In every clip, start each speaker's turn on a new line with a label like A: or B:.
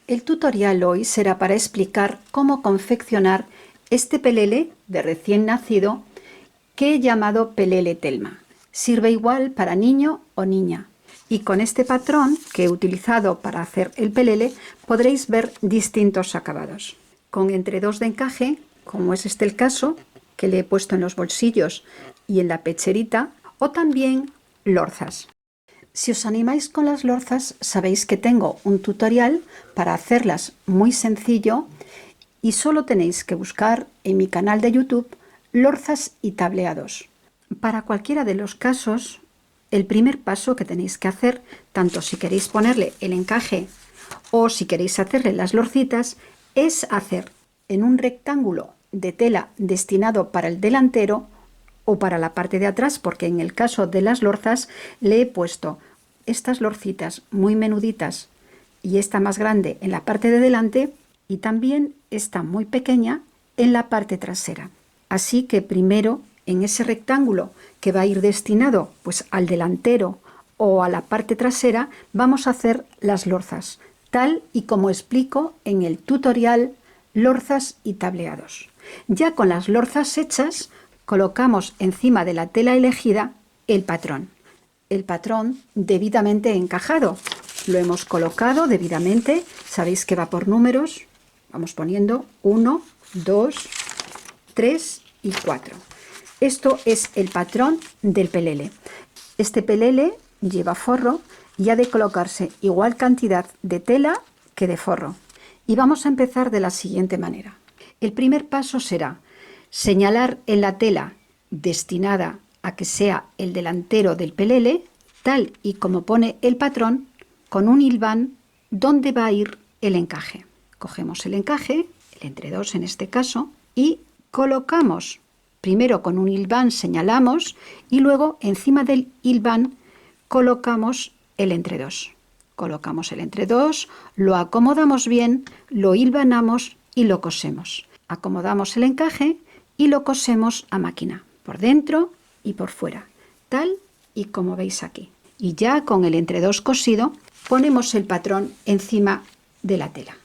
A: El tutorial hoy será para explicar cómo confeccionar este pelele de recién nacido que he llamado pelele Telma. Sirve igual para niño o niña. Y con este patrón que he utilizado para hacer el pelele podréis ver distintos acabados. Con entredos de encaje, como es este el caso, que le he puesto en los bolsillos y en la pecherita, o también lorzas. Si os animáis con las lorzas, sabéis que tengo un tutorial para hacerlas muy sencillo y solo tenéis que buscar en mi canal de YouTube lorzas y tableados. Para cualquiera de los casos, el primer paso que tenéis que hacer, tanto si queréis ponerle el encaje o si queréis hacerle las lorcitas, es hacer en un rectángulo de tela destinado para el delantero o para la parte de atrás, porque en el caso de las lorzas le he puesto estas lorcitas muy menuditas y esta más grande en la parte de delante y también esta muy pequeña en la parte trasera. Así que primero en ese rectángulo que va a ir destinado pues al delantero o a la parte trasera vamos a hacer las lorzas, tal y como explico en el tutorial lorzas y tableados. Ya con las lorzas hechas colocamos encima de la tela elegida el patrón debidamente encajado. Lo hemos colocado debidamente, sabéis que va por números, vamos poniendo 1, 2, 3 y 4. Esto es el patrón del pelele. Este pelele lleva forro y ha de colocarse igual cantidad de tela que de forro. Y vamos a empezar de la siguiente manera. El primer paso será señalar en la tela destinada a que sea el delantero del pelele, tal y como pone el patrón, con un hilván donde va a ir el encaje. Cogemos el encaje, el entredos en este caso, y colocamos, primero con un hilván señalamos y luego encima del hilván colocamos el entredos. Colocamos el entredos, lo acomodamos bien, lo hilvanamos y lo cosemos. Acomodamos el encaje y lo cosemos a máquina, por dentro y por fuera, tal y como veis aquí. Y ya con el entredos cosido ponemos el patrón encima de la tela.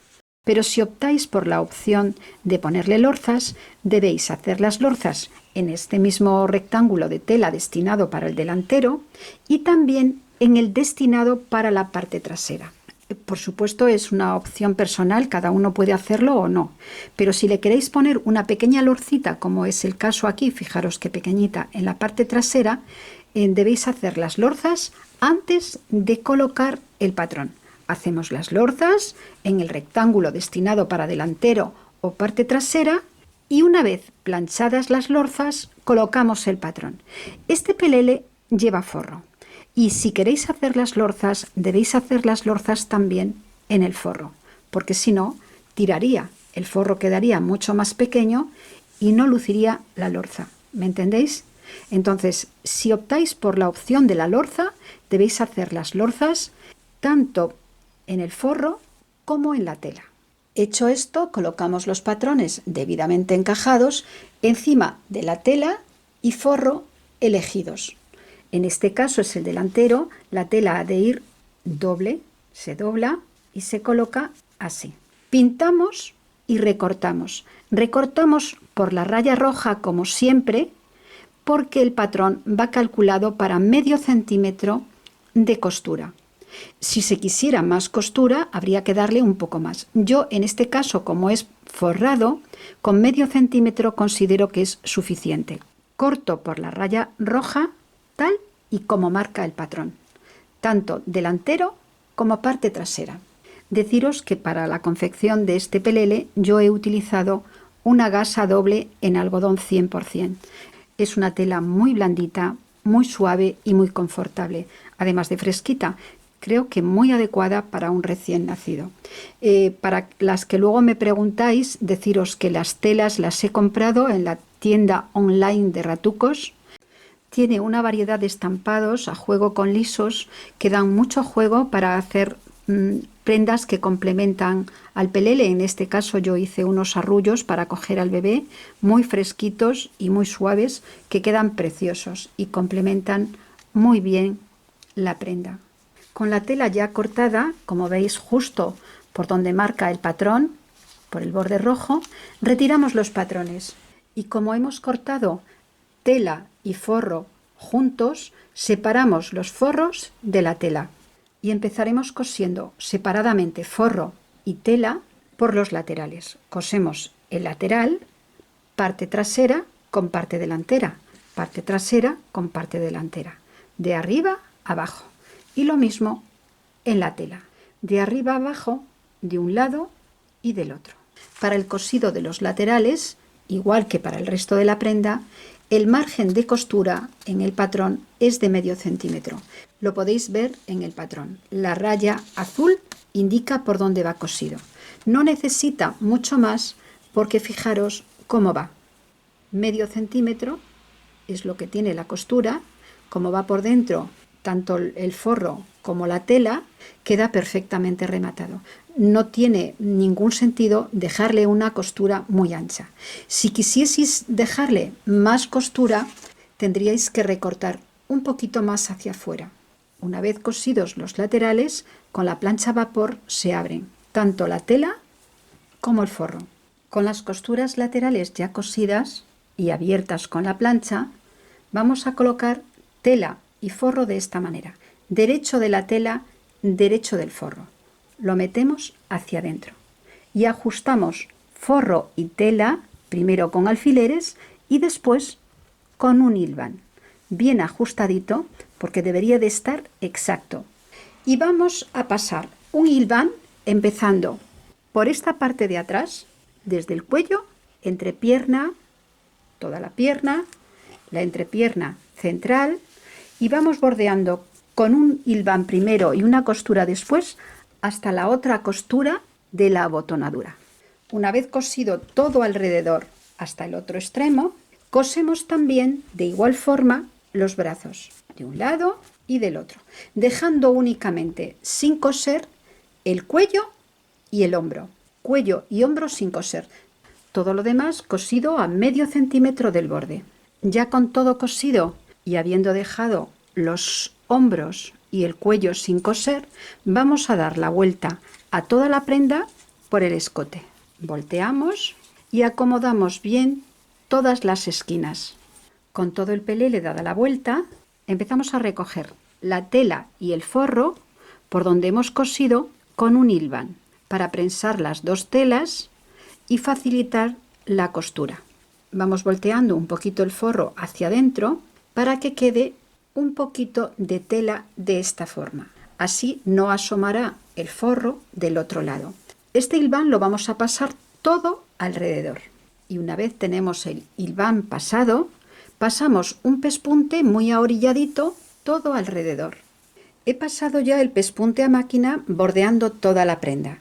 A: Pero si optáis por la opción de ponerle lorzas, debéis hacer las lorzas en este mismo rectángulo de tela destinado para el delantero y también en el destinado para la parte trasera. Por supuesto es una opción personal, cada uno puede hacerlo o no, pero si le queréis poner una pequeña lorcita, como es el caso aquí, fijaros qué pequeñita en la parte trasera, debéis hacer las lorzas antes de colocar el patrón. Hacemos las lorzas en el rectángulo destinado para delantero o parte trasera y una vez planchadas las lorzas colocamos el patrón. Este pelele lleva forro. Y si queréis hacer las lorzas, debéis hacer las lorzas también en el forro, porque si no, tiraría, el forro quedaría mucho más pequeño y no luciría la lorza. ¿Me entendéis? Entonces, si optáis por la opción de la lorza, debéis hacer las lorzas tanto en el forro como en la tela. Hecho esto, colocamos los patrones debidamente encajados encima de la tela y forro elegidos. En este caso es el delantero, la tela ha de ir doble, se dobla y se coloca así. Pintamos y recortamos. Recortamos por la raya roja como siempre, porque el patrón va calculado para medio centímetro de costura. Si se quisiera más costura, habría que darle un poco más. Yo en este caso, como es forrado, con medio centímetro considero que es suficiente. Corto por la raya roja, tal y como marca el patrón, tanto delantero como parte trasera. Deciros que para la confección de este pelele yo he utilizado una gasa doble en algodón 100%. Es una tela muy blandita, muy suave y muy confortable, además de fresquita. Creo que muy adecuada para un recién nacido. Para las que luego me preguntáis, deciros que las telas las he comprado en la tienda online de Ratucos. Tiene una variedad de estampados a juego con lisos que dan mucho juego para hacer prendas que complementan al pelele. En este caso yo hice unos arrullos para coger al bebé, muy fresquitos y muy suaves, que quedan preciosos y complementan muy bien la prenda. Con la tela ya cortada, como veis justo por donde marca el patrón, por el borde rojo, retiramos los patrones. Y como hemos cortado tela y forro juntos, separamos los forros de la tela. Y empezaremos cosiendo separadamente forro y tela por los laterales. Cosemos el lateral, parte trasera con parte delantera, parte trasera con parte delantera, de arriba a abajo. Y lo mismo en la tela, de arriba a abajo, de un lado y del otro. Para el cosido de los laterales, igual que para el resto de la prenda, el margen de costura en el patrón es de medio centímetro. Lo podéis ver en el patrón. La raya azul indica por dónde va cosido. No necesita mucho más porque fijaros cómo va. Medio centímetro es lo que tiene la costura. Como va por dentro tanto el forro como la tela, queda perfectamente rematado. No tiene ningún sentido dejarle una costura muy ancha. Si quisieseis dejarle más costura, tendríais que recortar un poquito más hacia afuera. Una vez cosidos los laterales, con la plancha a vapor se abren tanto la tela como el forro. Con las costuras laterales ya cosidas y abiertas con la plancha, vamos a colocar tela y forro de esta manera. Derecho de la tela, derecho del forro. Lo metemos hacia adentro y ajustamos forro y tela primero con alfileres y después con un hilván bien ajustadito, porque debería de estar exacto. Y vamos a pasar un hilván empezando por esta parte de atrás, desde el cuello, entrepierna, toda la entrepierna central, y vamos bordeando con un hilván primero y una costura después hasta la otra costura de la abotonadura. Una vez cosido todo alrededor hasta el otro extremo, cosemos también de igual forma los brazos de un lado y del otro, dejando únicamente sin coser el cuello y el hombro. Cuello y hombro sin coser. Todo lo demás cosido a medio centímetro del borde. Ya con todo cosido y habiendo dejado los hombros y el cuello sin coser, vamos a dar la vuelta a toda la prenda por el escote. Volteamos y acomodamos bien todas las esquinas. Con todo el pelele dada la vuelta, empezamos a recoger la tela y el forro por donde hemos cosido con un hilván para prensar las dos telas y facilitar la costura. Vamos volteando un poquito el forro hacia adentro para que quede un poquito de tela de esta forma. Así no asomará el forro del otro lado. Este hilván lo vamos a pasar todo alrededor. Y una vez tenemos el hilván pasado, pasamos un pespunte muy ahorilladito todo alrededor. He pasado ya el pespunte a máquina bordeando toda la prenda.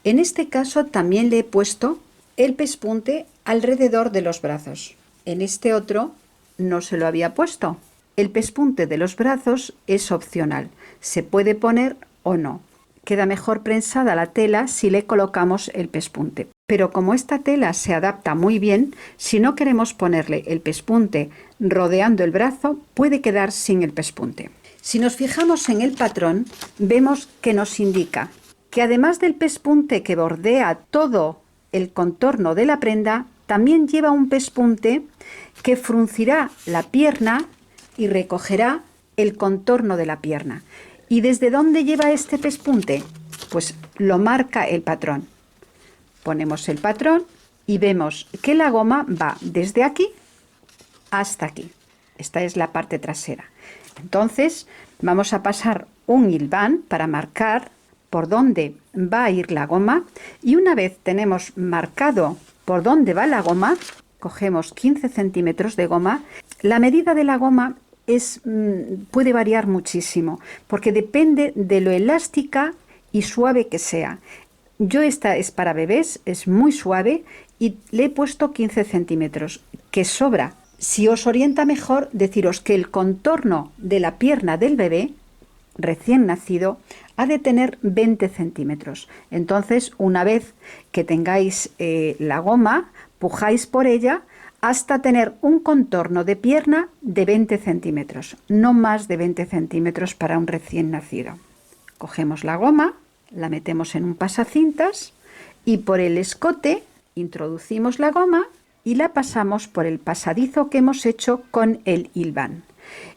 A: En este caso también le he puesto el pespunte alrededor de los brazos. En este otro no se lo había puesto. El pespunte de los brazos es opcional. Se puede poner o no. Queda mejor prensada la tela si le colocamos el pespunte. Pero como esta tela se adapta muy bien, si no queremos ponerle el pespunte rodeando el brazo, puede quedar sin el pespunte. Si nos fijamos en el patrón, vemos que nos indica que además del pespunte que bordea todo el contorno de la prenda, también lleva un pespunte que fruncirá la pierna y recogerá el contorno de la pierna. ¿Y desde dónde lleva este pespunte? Pues lo marca el patrón. Ponemos el patrón y vemos que la goma va desde aquí hasta aquí. Esta es la parte trasera. Entonces vamos a pasar un hilván para marcar por dónde va a ir la goma, y una vez tenemos marcado por dónde va la goma, cogemos 15 centímetros de goma. La medida de la goma puede variar muchísimo porque depende de lo elástica y suave que sea. Yo esta es para bebés, es muy suave y le he puesto 15 centímetros, que sobra. Si os orienta mejor, deciros que el contorno de la pierna del bebé recién nacido ha de tener 20 centímetros. Entonces, una vez que tengáis la goma, pujáis por ella hasta tener un contorno de pierna de 20 centímetros, no más de 20 centímetros para un recién nacido. Cogemos la goma la metemos en un pasacintas y por el escote introducimos la goma y la pasamos por el pasadizo que hemos hecho con el hilván.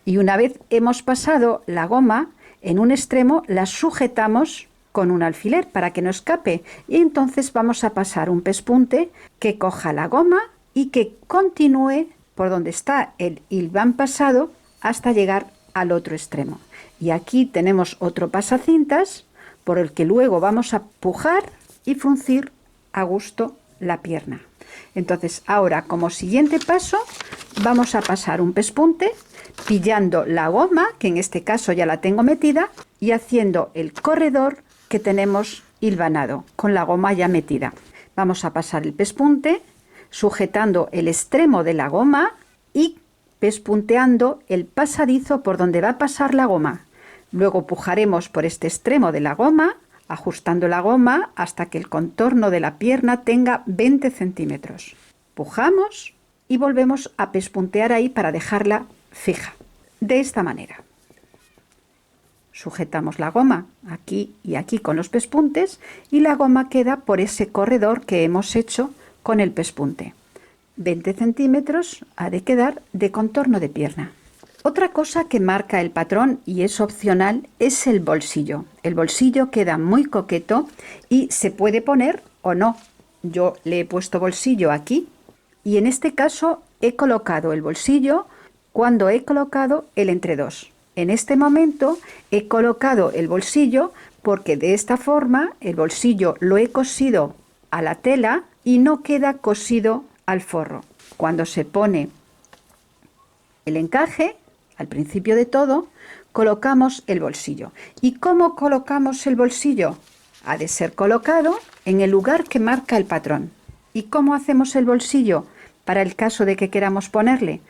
A: Y una vez hemos pasado la goma en un extremo, la sujetamos con un alfiler para que no escape, y entonces vamos a pasar un pespunte que coja la goma y que continúe por donde está el hilván pasado hasta llegar al otro extremo. Y aquí tenemos otro pasacintas por el que luego vamos a pujar y fruncir a gusto la pierna. Entonces ahora, como siguiente paso, vamos a pasar un pespunte pillando la goma, que en este caso ya la tengo metida, y haciendo el corredor que tenemos hilvanado con la goma ya metida. Vamos a pasar el pespunte sujetando el extremo de la goma y pespunteando el pasadizo por donde va a pasar la goma. Luego pujaremos por este extremo de la goma, ajustando la goma hasta que el contorno de la pierna tenga 20 centímetros. Pujamos y volvemos a pespuntear ahí para dejarla fija. De esta manera. Sujetamos la goma aquí y aquí con los pespuntes y la goma queda por ese corredor que hemos hecho con el pespunte. 20 centímetros ha de quedar de contorno de pierna. Otra cosa que marca el patrón y es opcional es el bolsillo. El bolsillo queda muy coqueto y se puede poner o no. Yo le he puesto bolsillo aquí y en este caso he colocado el bolsillo cuando he colocado el entredos. En este momento he colocado el bolsillo porque de esta forma el bolsillo lo he cosido a la tela y no queda cosido al forro. Cuando se pone el encaje, al principio de todo, colocamos el bolsillo. ¿Y cómo colocamos el bolsillo? Ha de ser colocado en el lugar que marca el patrón. ¿Y cómo hacemos el bolsillo para el caso de que queramos ponerle?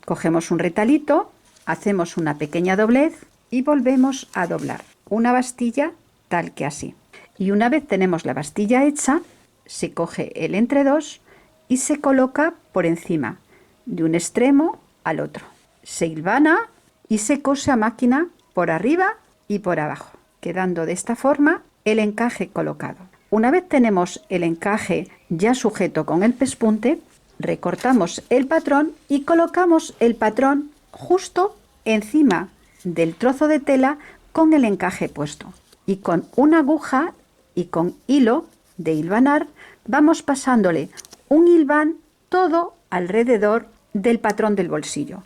A: Cogemos un retalito, hacemos una pequeña doblez y volvemos a doblar una bastilla tal que así. Y una vez tenemos la bastilla hecha, se coge el entredos y se coloca por encima, de un extremo al otro. Se hilvana y se cose a máquina por arriba y por abajo, quedando de esta forma el encaje colocado. Una vez tenemos el encaje ya sujeto con el pespunte, recortamos el patrón y colocamos el patrón justo encima del trozo de tela con el encaje puesto. Y con una aguja y con hilo de hilvanar vamos pasándole un hilván todo alrededor del patrón del bolsillo,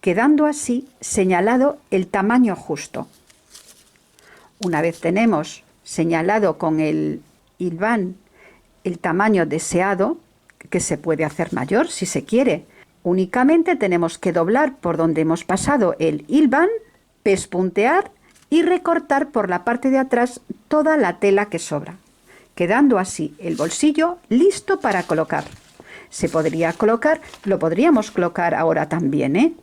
A: quedando así señalado el tamaño justo. Una vez tenemos señalado con el hilván el tamaño deseado, que se puede hacer mayor si se quiere, únicamente tenemos que doblar por donde hemos pasado el hilván, pespuntear y recortar por la parte de atrás toda la tela que sobra, quedando así el bolsillo listo para colocar. Se podría colocar, lo podríamos colocar ahora también,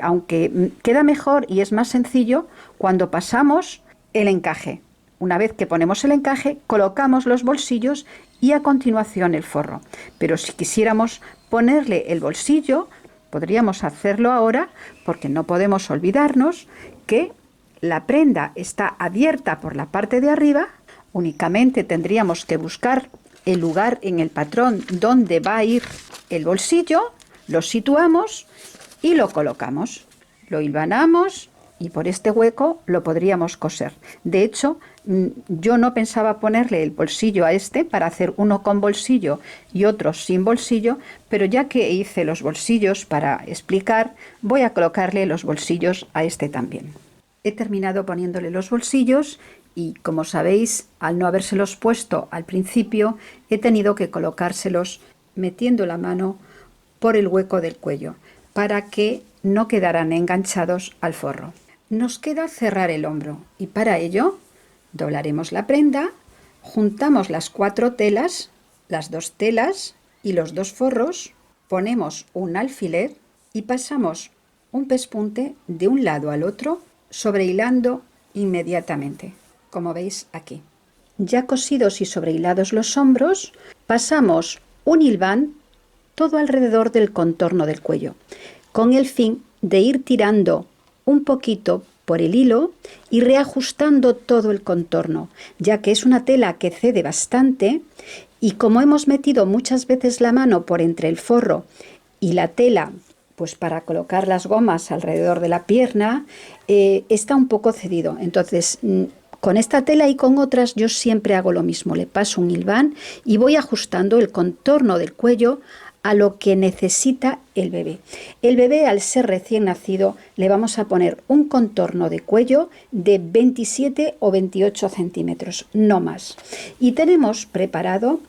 A: aunque queda mejor y es más sencillo cuando pasamos el encaje. Una vez que ponemos el encaje, colocamos los bolsillos y a continuación el forro. Pero si quisiéramos ponerle el bolsillo, podríamos hacerlo ahora porque no podemos olvidarnos que la prenda está abierta por la parte de arriba. Únicamente tendríamos que buscar el lugar en el patrón donde va a ir el bolsillo, lo situamos y lo colocamos. Lo hilvanamos y por este hueco lo podríamos coser. De hecho, yo no pensaba ponerle el bolsillo a este para hacer uno con bolsillo y otro sin bolsillo, pero ya que hice los bolsillos para explicar, voy a colocarle los bolsillos a este también. He terminado poniéndole los bolsillos y, como sabéis, al no habérselos puesto al principio, he tenido que colocárselos metiendo la mano por el hueco del cuello para que no quedaran enganchados al forro. Nos queda cerrar el hombro y para ello doblaremos la prenda, juntamos las 4 telas, las 2 telas y los 2 forros, ponemos un alfiler y pasamos un pespunte de un lado al otro, sobrehilando inmediatamente, como veis aquí. Ya cosidos y sobrehilados los hombros, pasamos un hilván todo alrededor del contorno del cuello, con el fin de ir tirando un poquito por el hilo y reajustando todo el contorno, ya que es una tela que cede bastante y como hemos metido muchas veces la mano por entre el forro y la tela, pues para colocar las gomas alrededor de la pierna, está un poco cedido. Entonces, con esta tela y con otras yo siempre hago lo mismo, le paso un hilván y voy ajustando el contorno del cuello a lo que necesita el bebé. El bebé, al ser recién nacido, le vamos a poner un contorno de cuello de 27 o 28 centímetros, no más. Y tenemos preparado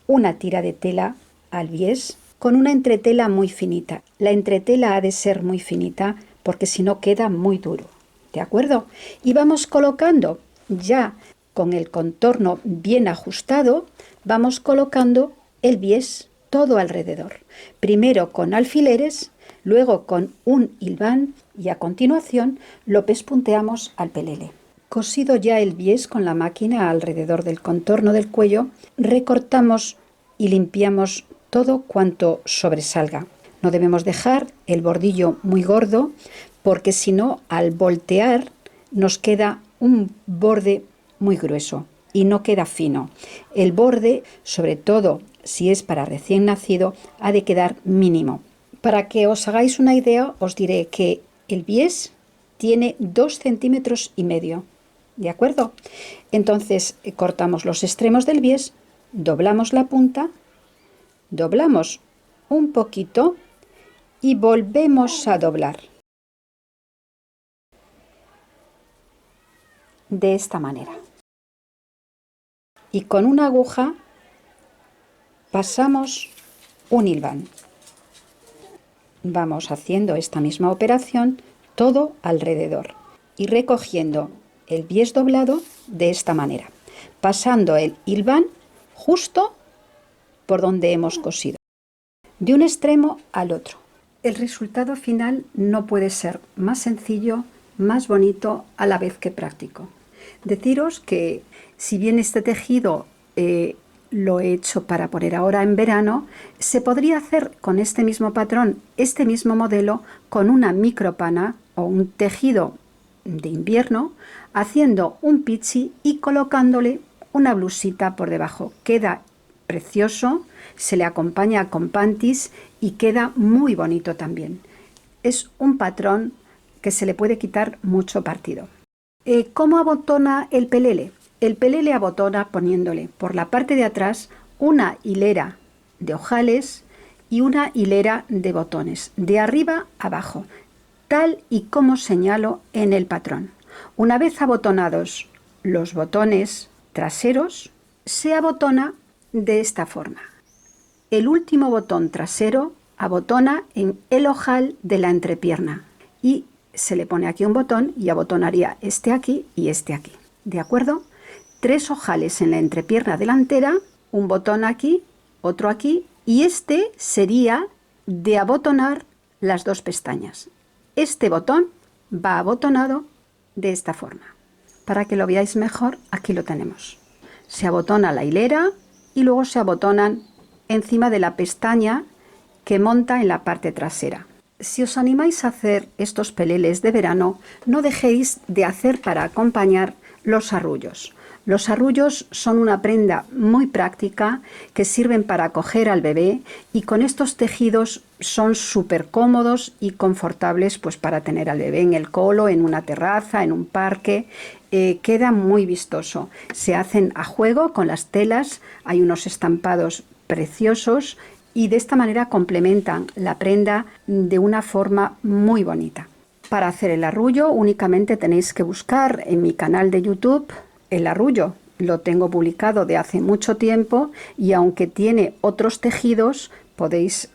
A: una tira de tela al bies con una entretela muy finita. La entretela ha de ser muy finita porque si no queda muy duro, ¿de acuerdo? Y vamos colocando ya con el contorno bien ajustado, vamos colocando el bies todo alrededor. Primero con alfileres, luego con un hilván y a continuación lo pespunteamos al pelele. Cosido ya el bies con la máquina alrededor del contorno del cuello, recortamos y limpiamos todo cuanto sobresalga. No debemos dejar el bordillo muy gordo porque si no, al voltear nos queda un borde muy grueso y no queda fino. El borde, sobre todo si es para recién nacido, ha de quedar mínimo. Para que os hagáis una idea, os diré que el bies tiene 2,5 centímetros, ¿de acuerdo? Entonces cortamos los extremos del bies, doblamos la punta, doblamos un poquito y volvemos a doblar. De esta manera. Y con una aguja pasamos un hilván. Vamos haciendo esta misma operación todo alrededor y recogiendo el bies doblado de esta manera, pasando el hilván justo por donde hemos cosido, de un extremo al otro. El resultado final no puede ser más sencillo, más bonito a la vez que práctico. Deciros que si bien este tejido lo he hecho para poner ahora en verano, se podría hacer con este mismo patrón, este mismo modelo, con una micropana o un tejido de invierno, haciendo un pichi y colocándole una blusita por debajo. Queda precioso, se le acompaña con panties y queda muy bonito también. Es un patrón que se le puede quitar mucho partido. ¿Cómo abotona el pelele? El pelele abotona poniéndole por la parte de atrás una hilera de ojales y una hilera de botones, de arriba a abajo, tal y como señalo en el patrón. Una vez abotonados los botones traseros, se abotona de esta forma. El último botón trasero abotona en el ojal de la entrepierna y se le pone aquí un botón y abotonaría este aquí y este aquí, ¿de acuerdo? 3 ojales en la entrepierna delantera, un botón aquí, otro aquí, y este sería de abotonar las 2 pestañas. Este botón va abotonado de esta forma. Para que lo veáis mejor, aquí lo tenemos. Se abotona la hilera y luego se abotonan encima de la pestaña que monta en la parte trasera. Si os animáis a hacer estos peleles de verano, no dejéis de hacer para acompañar los arrullos. Los arrullos son una prenda muy práctica que sirven para acoger al bebé y con estos tejidos son súper cómodos y confortables pues para tener al bebé en el colo, en una terraza, en un parque. Queda muy vistoso. Se hacen a juego con las telas, hay unos estampados preciosos y de esta manera complementan la prenda de una forma muy bonita. Para hacer el arrullo únicamente tenéis que buscar en mi canal de YouTube el arrullo. Lo tengo publicado de hace mucho tiempo y aunque tiene otros tejidos podéis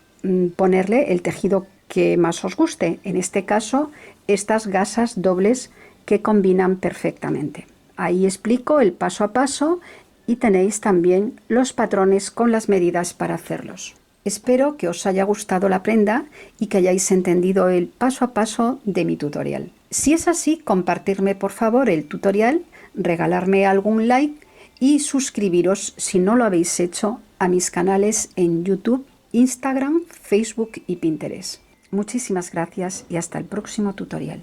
A: ponerle el tejido que más os guste. En este caso estas gasas dobles que combinan perfectamente. Ahí explico el paso a paso y tenéis también los patrones con las medidas para hacerlos. Espero que os haya gustado la prenda y que hayáis entendido el paso a paso de mi tutorial. Si es así, compartirme por favor el tutorial, regalarme algún like y suscribiros si no lo habéis hecho a mis canales en YouTube, Instagram, Facebook y Pinterest. Muchísimas gracias y hasta el próximo tutorial.